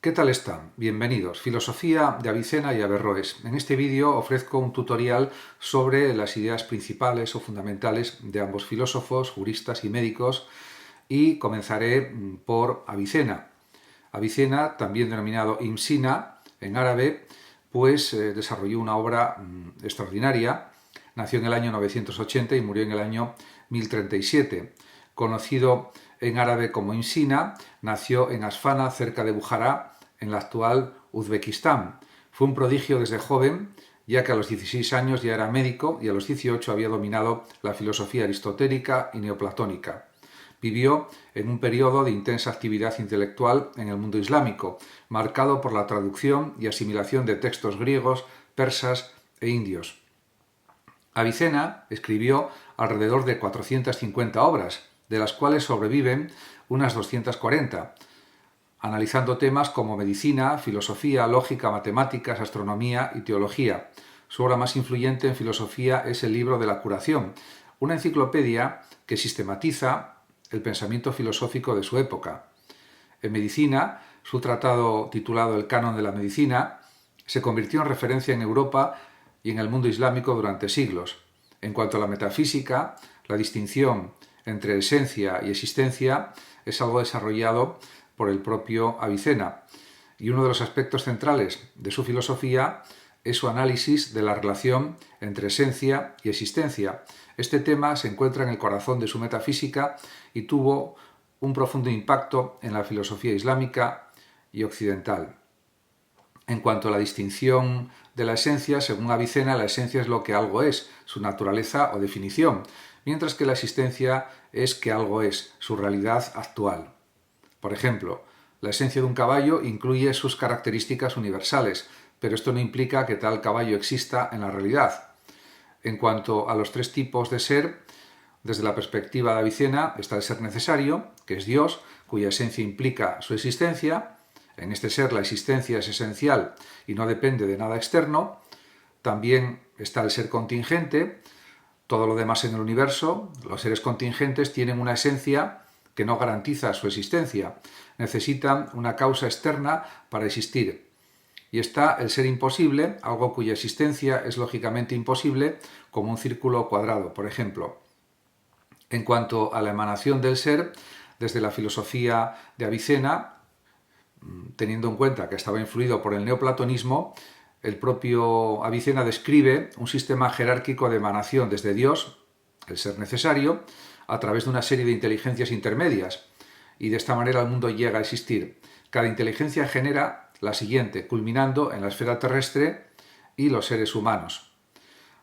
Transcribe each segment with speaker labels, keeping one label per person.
Speaker 1: ¿Qué tal están? Bienvenidos. Filosofía de Avicena y Averroes. En este vídeo ofrezco un tutorial sobre las ideas principales o fundamentales de ambos filósofos, juristas y médicos, y comenzaré por Avicena. Avicena, también denominado Imsina en árabe, pues desarrolló una obra extraordinaria. Nació en el año 980 y murió en el año 1037. Conocido en árabe como Imsina, nació en Asfana, cerca de Bujará, en la actual Uzbekistán. Fue un prodigio desde joven, ya que a los 16 años ya era médico y a los 18 había dominado la filosofía aristotélica y neoplatónica. Vivió en un periodo de intensa actividad intelectual en el mundo islámico, marcado por la traducción y asimilación de textos griegos, persas e indios. Avicena escribió alrededor de 450 obras, de las cuales sobreviven unas 240, analizando temas como medicina, filosofía, lógica, matemáticas, astronomía y teología. Su obra más influyente en filosofía es el libro de la curación, una enciclopedia que sistematiza el pensamiento filosófico de su época. En medicina, su tratado titulado El Canon de la Medicina se convirtió en referencia en Europa y en el mundo islámico durante siglos. En cuanto a la metafísica, la distinción entre esencia y existencia es algo desarrollado por el propio Avicena, y uno de los aspectos centrales de su filosofía es su análisis de la relación entre esencia y existencia. Este tema se encuentra en el corazón de su metafísica y tuvo un profundo impacto en la filosofía islámica y occidental. En cuanto a la distinción de la esencia, según Avicena, la esencia es lo que algo es, su naturaleza o definición, mientras que la existencia es que algo es, su realidad actual. Por ejemplo, la esencia de un caballo incluye sus características universales, pero esto no implica que tal caballo exista en la realidad. En cuanto a los tres tipos de ser, desde la perspectiva de Avicena está el ser necesario, que es Dios, cuya esencia implica su existencia. En este ser la existencia es esencial y no depende de nada externo. También está el ser contingente. Todo lo demás en el universo, los seres contingentes, tienen una esencia que no garantiza su existencia. Necesitan una causa externa para existir. Y está el ser imposible, algo cuya existencia es lógicamente imposible, como un círculo cuadrado, por ejemplo. En cuanto a la emanación del ser, desde la filosofía de Avicena, teniendo en cuenta que estaba influido por el neoplatonismo, el propio Avicena describe un sistema jerárquico de emanación desde Dios, el ser necesario, a través de una serie de inteligencias intermedias, y de esta manera el mundo llega a existir. Cada inteligencia genera la siguiente, culminando en la esfera terrestre y los seres humanos.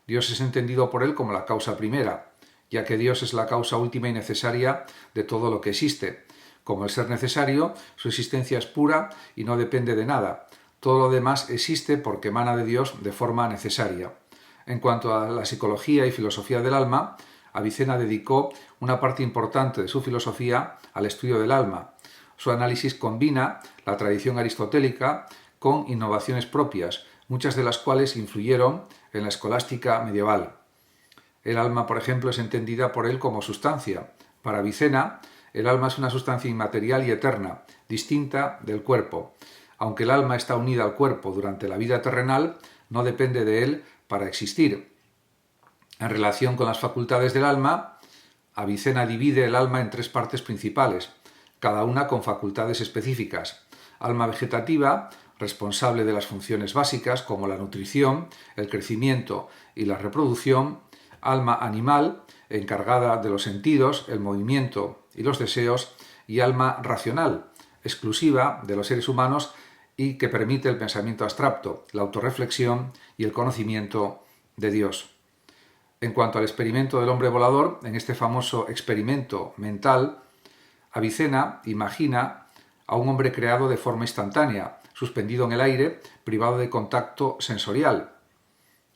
Speaker 1: Dios es entendido por él como la causa primera, ya que Dios es la causa última y necesaria de todo lo que existe. Como el ser necesario, su existencia es pura y no depende de nada. Todo lo demás existe porque emana de Dios de forma necesaria. En cuanto a la psicología y filosofía del alma, Avicena dedicó una parte importante de su filosofía al estudio del alma. Su análisis combina la tradición aristotélica con innovaciones propias, muchas de las cuales influyeron en la escolástica medieval. El alma, por ejemplo, es entendida por él como sustancia. Para Avicena, el alma es una sustancia inmaterial y eterna, distinta del cuerpo. Aunque el alma está unida al cuerpo durante la vida terrenal, no depende de él para existir. En relación con las facultades del alma, Avicena divide el alma en tres partes principales, cada una con facultades específicas. Alma vegetativa, responsable de las funciones básicas como la nutrición, el crecimiento y la reproducción. Alma animal, encargada de los sentidos, el movimiento y los deseos. Y alma racional, exclusiva de los seres humanos y que permite el pensamiento abstracto, la autorreflexión y el conocimiento de Dios. En cuanto al experimento del hombre volador, en este famoso experimento mental, Avicena imagina a un hombre creado de forma instantánea, suspendido en el aire, privado de contacto sensorial.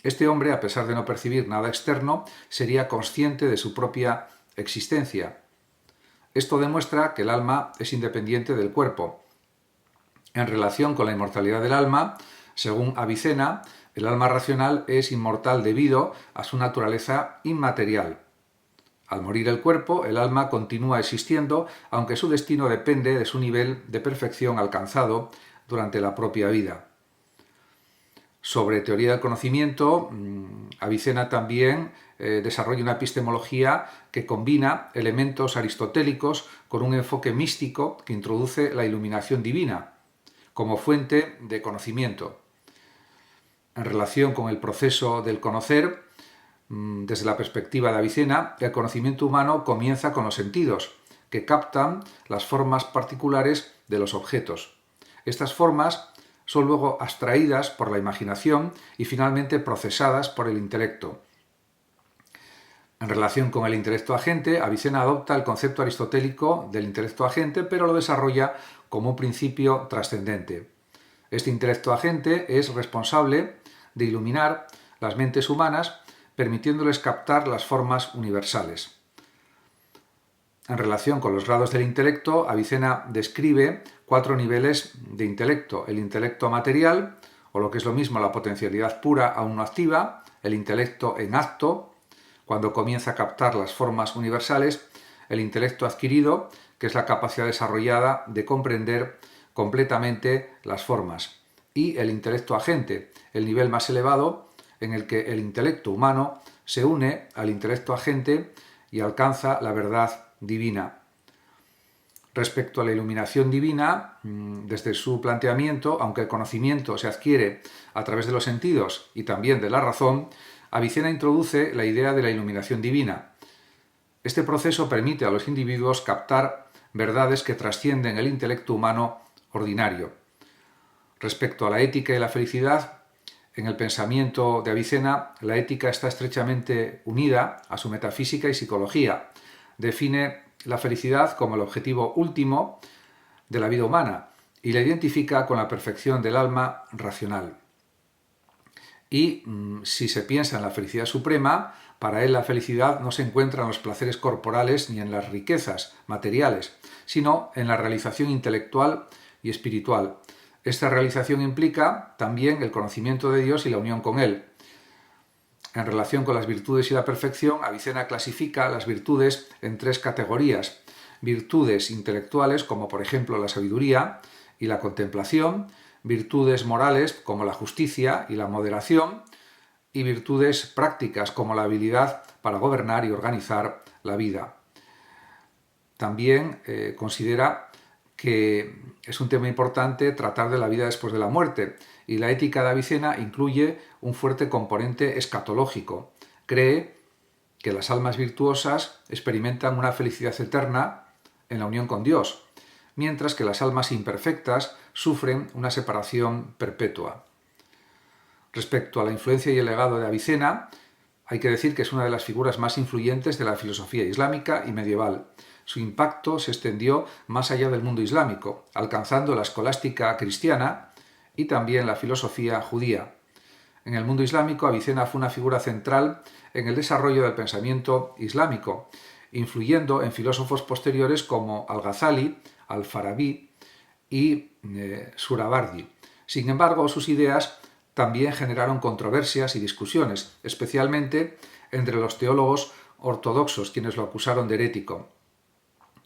Speaker 1: Este hombre, a pesar de no percibir nada externo, sería consciente de su propia existencia. Esto demuestra que el alma es independiente del cuerpo. En relación con la inmortalidad del alma, según Avicena, el alma racional es inmortal debido a su naturaleza inmaterial. Al morir el cuerpo, el alma continúa existiendo, aunque su destino depende de su nivel de perfección alcanzado durante la propia vida. Sobre teoría del conocimiento, Avicena también desarrolla una epistemología que combina elementos aristotélicos con un enfoque místico que introduce la iluminación divina como fuente de conocimiento. En relación con el proceso del conocer, desde la perspectiva de Avicena, el conocimiento humano comienza con los sentidos, que captan las formas particulares de los objetos. Estas formas son luego abstraídas por la imaginación y finalmente procesadas por el intelecto. En relación con el intelecto agente, Avicena adopta el concepto aristotélico del intelecto agente, pero lo desarrolla como un principio trascendente. Este intelecto agente es responsable de iluminar las mentes humanas, permitiéndoles captar las formas universales. En relación con los grados del intelecto, Avicena describe 4 niveles de intelecto: el intelecto material, o lo que es lo mismo, la potencialidad pura aún no activa, el intelecto en acto, cuando comienza a captar las formas universales, el intelecto adquirido, que es la capacidad desarrollada de comprender completamente las formas, y el intelecto agente, el nivel más elevado en el que el intelecto humano se une al intelecto agente y alcanza la verdad divina. Respecto a la iluminación divina, desde su planteamiento, aunque el conocimiento se adquiere a través de los sentidos y también de la razón, Avicena introduce la idea de la iluminación divina. Este proceso permite a los individuos captar verdades que trascienden el intelecto humano ordinario. Respecto a la ética y la felicidad, en el pensamiento de Avicena, la ética está estrechamente unida a su metafísica y psicología. Define la felicidad como el objetivo último de la vida humana y la identifica con la perfección del alma racional. Y si se piensa en la felicidad suprema, para él la felicidad no se encuentra en los placeres corporales ni en las riquezas materiales, sino en la realización intelectual y espiritual. Esta realización implica también el conocimiento de Dios y la unión con Él. En relación con las virtudes y la perfección, Avicena clasifica las virtudes en 3 categorías: virtudes intelectuales, como por ejemplo la sabiduría y la contemplación; virtudes morales, como la justicia y la moderación; y virtudes prácticas, como la habilidad para gobernar y organizar la vida. También considera que es un tema importante tratar de la vida después de la muerte, y la ética de Avicena incluye un fuerte componente escatológico. Cree que las almas virtuosas experimentan una felicidad eterna en la unión con Dios, mientras que las almas imperfectas sufren una separación perpetua. Respecto a la influencia y el legado de Avicena, hay que decir que es una de las figuras más influyentes de la filosofía islámica y medieval. Su impacto se extendió más allá del mundo islámico, alcanzando la escolástica cristiana y también la filosofía judía. En el mundo islámico, Avicena fue una figura central en el desarrollo del pensamiento islámico, influyendo en filósofos posteriores como Al-Ghazali, Al-Farabi y Surabardi. Sin embargo, sus ideas también generaron controversias y discusiones, especialmente entre los teólogos ortodoxos, quienes lo acusaron de herético.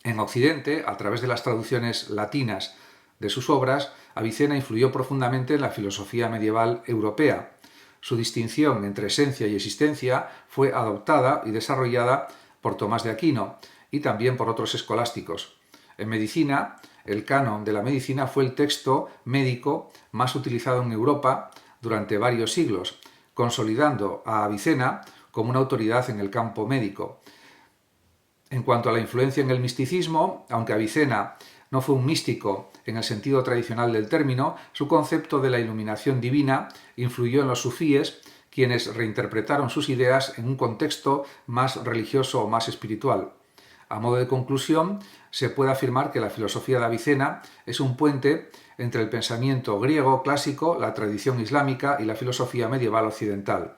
Speaker 1: En Occidente, a través de las traducciones latinas de sus obras, Avicena influyó profundamente en la filosofía medieval europea. Su distinción entre esencia y existencia fue adoptada y desarrollada por Tomás de Aquino y también por otros escolásticos. En medicina, el canon de la medicina fue el texto médico más utilizado en Europa durante varios siglos, consolidando a Avicena como una autoridad en el campo médico. En cuanto a la influencia en el misticismo, aunque Avicena no fue un místico en el sentido tradicional del término, su concepto de la iluminación divina influyó en los sufíes, quienes reinterpretaron sus ideas en un contexto más religioso o más espiritual. A modo de conclusión, se puede afirmar que la filosofía de Avicena es un puente entre el pensamiento griego clásico, la tradición islámica y la filosofía medieval occidental.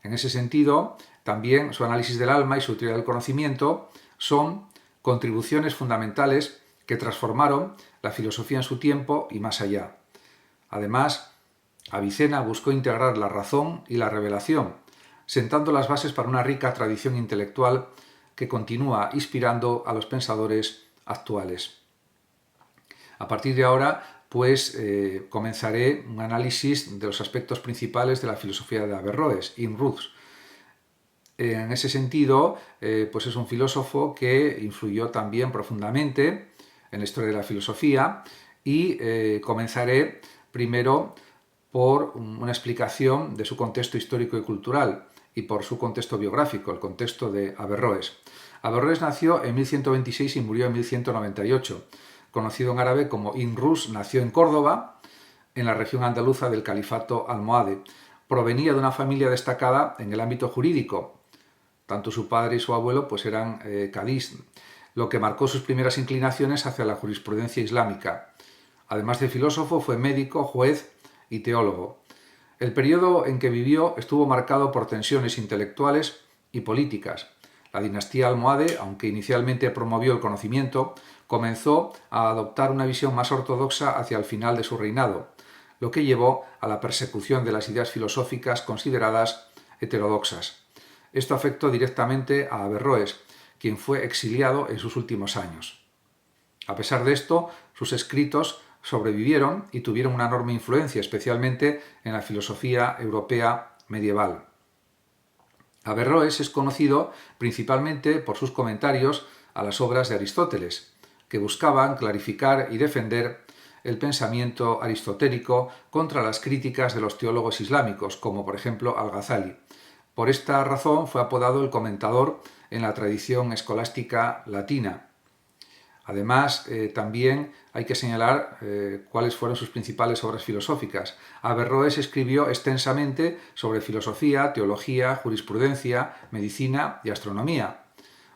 Speaker 1: En ese sentido, también su análisis del alma y su teoría del conocimiento son contribuciones fundamentales que transformaron la filosofía en su tiempo y más allá. Además, Avicena buscó integrar la razón y la revelación, sentando las bases para una rica tradición intelectual que continúa inspirando a los pensadores actuales. A partir de ahora, pues comenzaré un análisis de los aspectos principales de la filosofía de Averroes, Ibn Rushd. En ese sentido, pues es un filósofo que influyó también profundamente en la historia de la filosofía y comenzaré primero por una explicación de su contexto histórico y cultural y por su contexto biográfico, el contexto de Averroes. Averroes nació en 1126 y murió en 1198. Conocido en árabe como Ibn Rushd, nació en Córdoba, en la región andaluza del califato almohade. Provenía de una familia destacada en el ámbito jurídico. Tanto su padre y su abuelo pues eran cadís, lo que marcó sus primeras inclinaciones hacia la jurisprudencia islámica. Además de filósofo, fue médico, juez y teólogo. El periodo en que vivió estuvo marcado por tensiones intelectuales y políticas. La dinastía almohade, aunque inicialmente promovió el conocimiento, comenzó a adoptar una visión más ortodoxa hacia el final de su reinado, lo que llevó a la persecución de las ideas filosóficas consideradas heterodoxas. Esto afectó directamente a Averroes, quien fue exiliado en sus últimos años. A pesar de esto, sus escritos sobrevivieron y tuvieron una enorme influencia, especialmente en la filosofía europea medieval. Averroes es conocido principalmente por sus comentarios a las obras de Aristóteles, que buscaban clarificar y defender el pensamiento aristotélico contra las críticas de los teólogos islámicos, como por ejemplo Al-Ghazali. Por esta razón fue apodado el comentador en la tradición escolástica latina. Además, también hay que señalar cuáles fueron sus principales obras filosóficas. Averroes escribió extensamente sobre filosofía, teología, jurisprudencia, medicina y astronomía.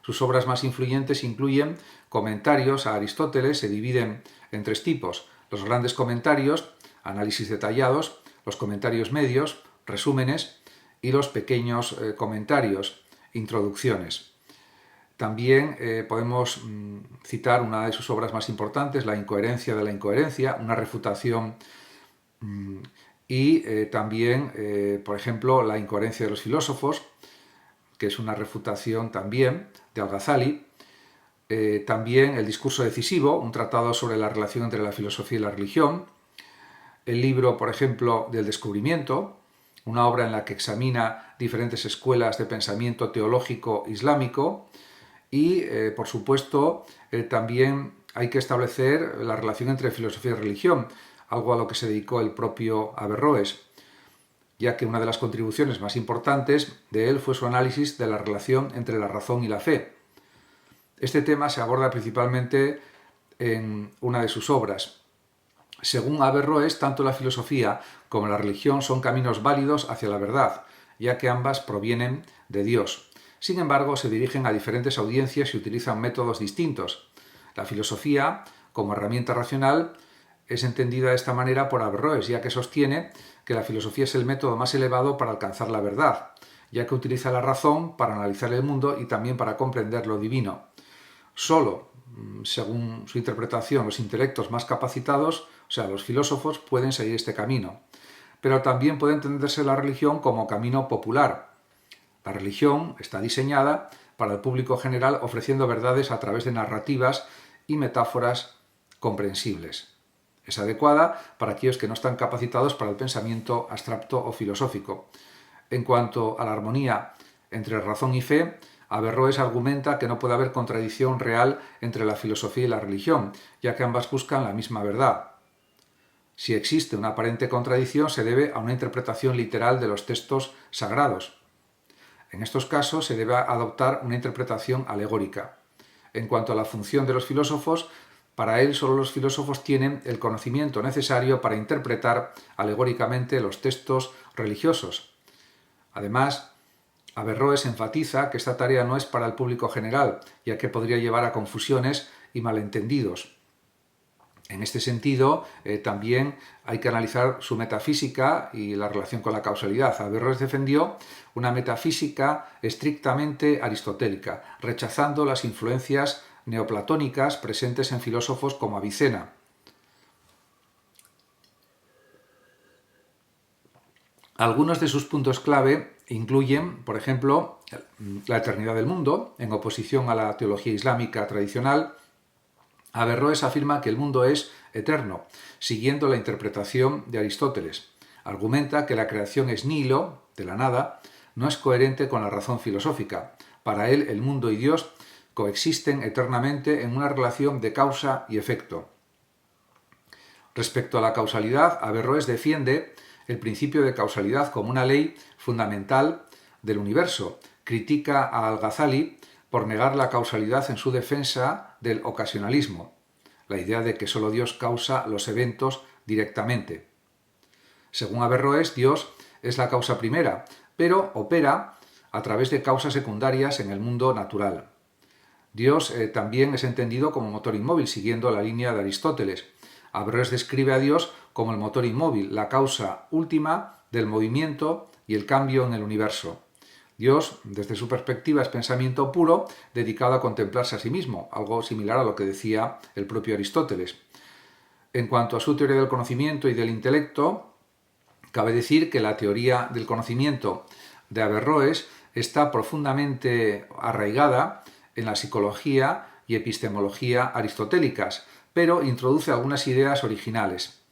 Speaker 1: Sus obras más influyentes incluyen comentarios a Aristóteles, se dividen en tres tipos: los grandes comentarios, análisis detallados, los comentarios medios, resúmenes, y los pequeños comentarios, introducciones. También podemos citar una de sus obras más importantes, La incoherencia de la incoherencia, una refutación, y también, por ejemplo, La incoherencia de los filósofos, que es una refutación también de Al-Ghazali. También El discurso decisivo, un tratado sobre la relación entre la filosofía y la religión. El libro, por ejemplo, del descubrimiento, una obra en la que examina diferentes escuelas de pensamiento teológico islámico. Y, por supuesto, también hay que establecer la relación entre filosofía y religión, algo a lo que se dedicó el propio Averroes, ya que una de las contribuciones más importantes de él fue su análisis de la relación entre la razón y la fe. Este tema se aborda principalmente en una de sus obras. Según Averroes, tanto la filosofía como la religión son caminos válidos hacia la verdad, ya que ambas provienen de Dios. Sin embargo, se dirigen a diferentes audiencias y utilizan métodos distintos. La filosofía, como herramienta racional, es entendida de esta manera por Averroes, ya que sostiene que la filosofía es el método más elevado para alcanzar la verdad, ya que utiliza la razón para analizar el mundo y también para comprender lo divino. Solo, según su interpretación, los intelectos más capacitados, o sea, los filósofos, pueden seguir este camino. Pero también puede entenderse la religión como camino popular. La religión está diseñada para el público general, ofreciendo verdades a través de narrativas y metáforas comprensibles. Es adecuada para aquellos que no están capacitados para el pensamiento abstracto o filosófico. En cuanto a la armonía entre razón y fe, Averroes argumenta que no puede haber contradicción real entre la filosofía y la religión, ya que ambas buscan la misma verdad. Si existe una aparente contradicción, se debe a una interpretación literal de los textos sagrados. En estos casos se debe adoptar una interpretación alegórica. En cuanto a la función de los filósofos, para él solo los filósofos tienen el conocimiento necesario para interpretar alegóricamente los textos religiosos. Además, Averroes enfatiza que esta tarea no es para el público general, ya que podría llevar a confusiones y malentendidos. En este sentido, también hay que analizar su metafísica y la relación con la causalidad. Averroes defendió una metafísica estrictamente aristotélica, rechazando las influencias neoplatónicas presentes en filósofos como Avicena. Algunos de sus puntos clave incluyen, por ejemplo, la eternidad del mundo, en oposición a la teología islámica tradicional, Averroes afirma que el mundo es eterno, siguiendo la interpretación de Aristóteles. Argumenta que la creación es nihilo, de la nada, no es coherente con la razón filosófica. Para él, el mundo y Dios coexisten eternamente en una relación de causa y efecto. Respecto a la causalidad, Averroes defiende el principio de causalidad como una ley fundamental del universo. Critica a Al-Ghazali por negar la causalidad en su defensa del ocasionalismo, la idea de que solo Dios causa los eventos directamente. Según Averroes, Dios es la causa primera, pero opera a través de causas secundarias en el mundo natural. Dios también es entendido como motor inmóvil, siguiendo la línea de Aristóteles. Averroes describe a Dios como el motor inmóvil, la causa última del movimiento y el cambio en el universo. Dios, desde su perspectiva, es pensamiento puro, dedicado a contemplarse a sí mismo, algo similar a lo que decía el propio Aristóteles. En cuanto a su teoría del conocimiento y del intelecto, cabe decir que la teoría del conocimiento de Averroes está profundamente arraigada en la psicología y epistemología aristotélicas, pero introduce algunas ideas originales.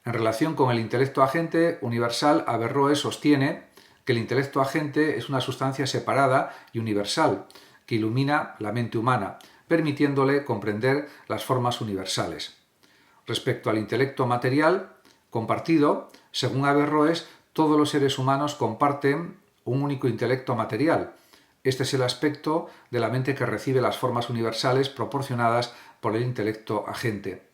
Speaker 1: En relación con el intelecto agente universal, Averroes sostiene que el intelecto agente es una sustancia separada y universal, que ilumina la mente humana, permitiéndole comprender las formas universales. Respecto al intelecto material compartido, según Averroes, todos los seres humanos comparten un único intelecto material. Este es el aspecto de la mente que recibe las formas universales proporcionadas por el intelecto agente.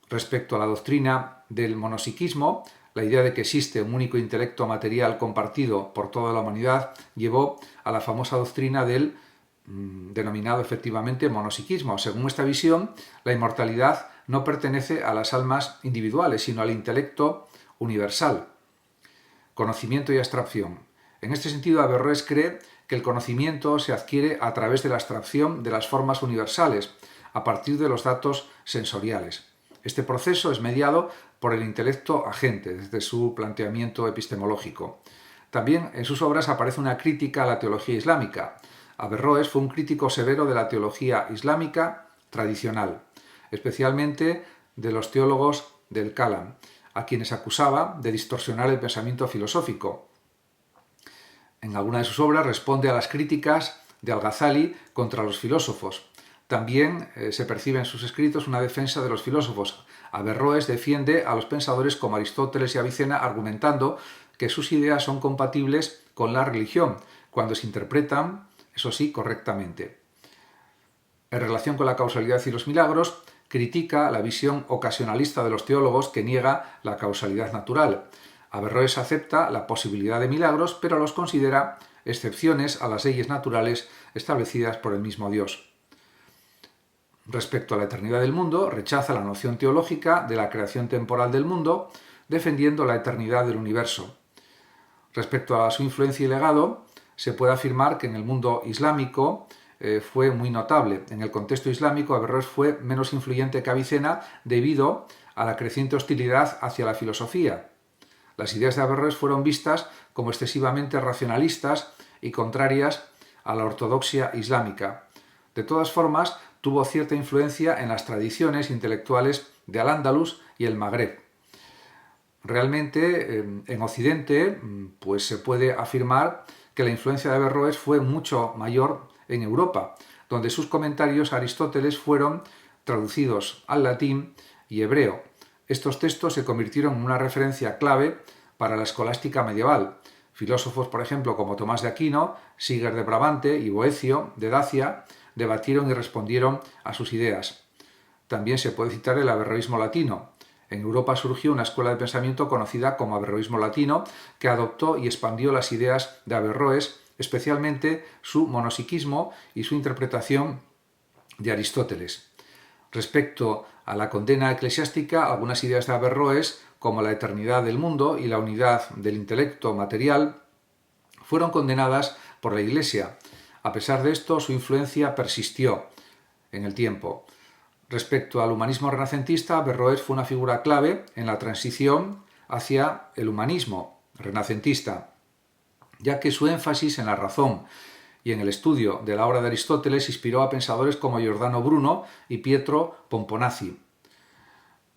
Speaker 1: Respecto a la doctrina del monopsiquismo, la idea de que existe un único intelecto material compartido por toda la humanidad llevó a la famosa doctrina del denominado efectivamente monopsiquismo. Según esta visión, la inmortalidad no pertenece a las almas individuales, sino al intelecto universal. Conocimiento y abstracción. En este sentido, Averroes cree que el conocimiento se adquiere a través de la abstracción de las formas universales, a partir de los datos sensoriales. Este proceso es mediado por el intelecto agente, desde su planteamiento epistemológico. También en sus obras aparece una crítica a la teología islámica. Averroes fue un crítico severo de la teología islámica tradicional, especialmente de los teólogos del Kalam, a quienes acusaba de distorsionar el pensamiento filosófico. En alguna de sus obras responde a las críticas de Al-Ghazali contra los filósofos. También se percibe en sus escritos una defensa de los filósofos. Averroes defiende a los pensadores como Aristóteles y Avicena, argumentando que sus ideas son compatibles con la religión, cuando se interpretan, eso sí, correctamente. En relación con la causalidad y los milagros, critica la visión ocasionalista de los teólogos que niega la causalidad natural. Averroes acepta la posibilidad de milagros, pero los considera excepciones a las leyes naturales establecidas por el mismo Dios. Respecto a la eternidad del mundo, rechaza la noción teológica de la creación temporal del mundo, defendiendo la eternidad del universo. Respecto a su influencia y legado, se puede afirmar que en el mundo islámico fue muy notable. En el contexto islámico, Averroes fue menos influyente que Avicena debido a la creciente hostilidad hacia la filosofía. Las ideas de Averroes fueron vistas como excesivamente racionalistas y contrarias a la ortodoxia islámica. De todas formas, tuvo cierta influencia en las tradiciones intelectuales de Al-Ándalus y el Magreb. Realmente, en Occidente, pues se puede afirmar que la influencia de Averroes fue mucho mayor en Europa, donde sus comentarios a Aristóteles fueron traducidos al latín y hebreo. Estos textos se convirtieron en una referencia clave para la escolástica medieval. Filósofos, por ejemplo, como Tomás de Aquino, Siger de Brabante y Boecio de Dacia debatieron y respondieron a sus ideas. También se puede citar el averroísmo latino. En Europa surgió una escuela de pensamiento conocida como averroísmo latino, que adoptó y expandió las ideas de Averroes, especialmente su monopsiquismo y su interpretación de Aristóteles. Respecto a la condena eclesiástica, algunas ideas de Averroes, como la eternidad del mundo y la unidad del intelecto material, fueron condenadas por la Iglesia. A pesar de esto, su influencia persistió en el tiempo. Respecto al humanismo renacentista, Averroes fue una figura clave en la transición hacia el humanismo renacentista, ya que su énfasis en la razón y en el estudio de la obra de Aristóteles inspiró a pensadores como Giordano Bruno y Pietro Pomponazzi.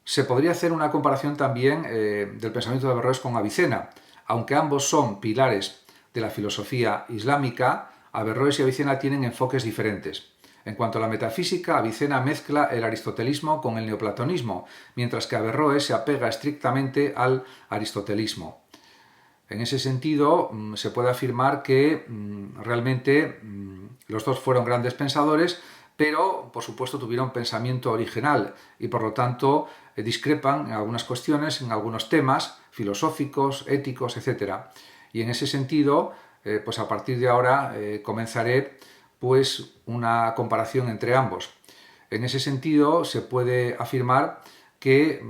Speaker 1: Se podría hacer una comparación también del pensamiento de Averroes con Avicena. Aunque ambos son pilares de la filosofía islámica, Averroes y Avicena tienen enfoques diferentes. En cuanto a la metafísica, Avicena mezcla el aristotelismo con el neoplatonismo, mientras que Averroes se apega estrictamente al aristotelismo. En ese sentido, se puede afirmar que realmente los dos fueron grandes pensadores, pero por supuesto tuvieron pensamiento original y por lo tanto discrepan en algunas cuestiones, en algunos temas filosóficos, éticos, etc. Y en ese sentido, pues a partir de ahora comenzaré pues una comparación entre ambos. En ese sentido, se puede afirmar que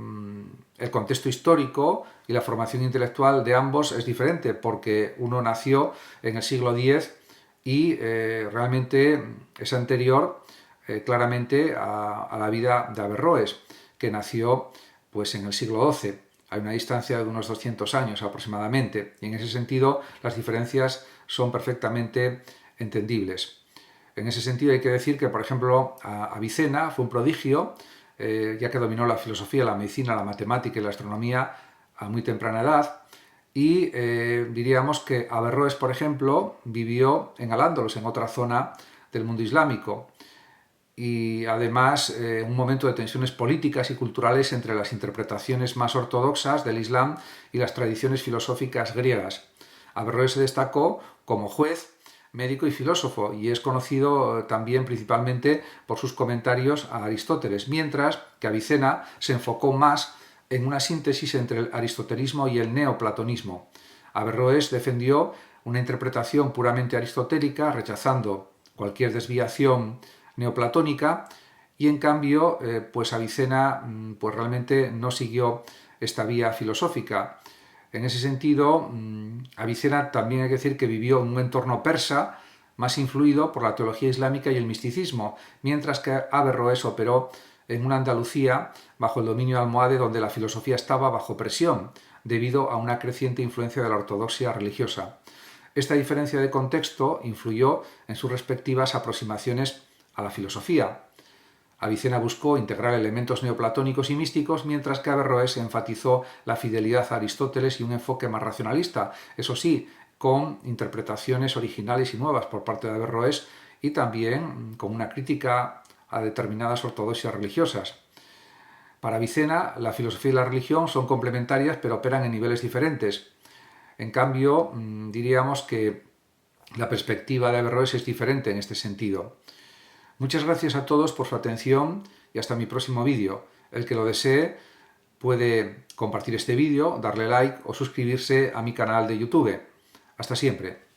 Speaker 1: el contexto histórico y la formación intelectual de ambos es diferente, porque uno nació en el siglo X y realmente es anterior claramente a la vida de Averroes, que nació pues, en el siglo XII. Hay una distancia de unos 200 años aproximadamente, y en ese sentido las diferencias son perfectamente entendibles. En ese sentido hay que decir que, por ejemplo, Avicena fue un prodigio, ya que dominó la filosofía, la medicina, la matemática y la astronomía a muy temprana edad, y diríamos que Averroes, por ejemplo, vivió en Al-Ándalus, en otra zona del mundo islámico, y además un momento de tensiones políticas y culturales entre las interpretaciones más ortodoxas del Islam y las tradiciones filosóficas griegas. Averroes se destacó como juez, médico y filósofo, y es conocido también principalmente por sus comentarios a Aristóteles, mientras que Avicena se enfocó más en una síntesis entre el aristotelismo y el neoplatonismo. Averroes defendió una interpretación puramente aristotélica, rechazando cualquier desviación neoplatónica, y en cambio pues Avicena pues realmente no siguió esta vía filosófica. En ese sentido, Avicena también hay que decir que vivió en un entorno persa más influido por la teología islámica y el misticismo, mientras que Averroes operó en una Andalucía bajo el dominio almohade donde la filosofía estaba bajo presión debido a una creciente influencia de la ortodoxia religiosa. Esta diferencia de contexto influyó en sus respectivas aproximaciones a la filosofía. Avicena buscó integrar elementos neoplatónicos y místicos, mientras que Averroes enfatizó la fidelidad a Aristóteles y un enfoque más racionalista, eso sí, con interpretaciones originales y nuevas por parte de Averroes y también con una crítica a determinadas ortodoxias religiosas. Para Avicena, la filosofía y la religión son complementarias pero operan en niveles diferentes. En cambio, diríamos que la perspectiva de Averroes es diferente en este sentido. Muchas gracias a todos por su atención y hasta mi próximo vídeo. El que lo desee puede compartir este vídeo, darle like o suscribirse a mi canal de YouTube. Hasta siempre.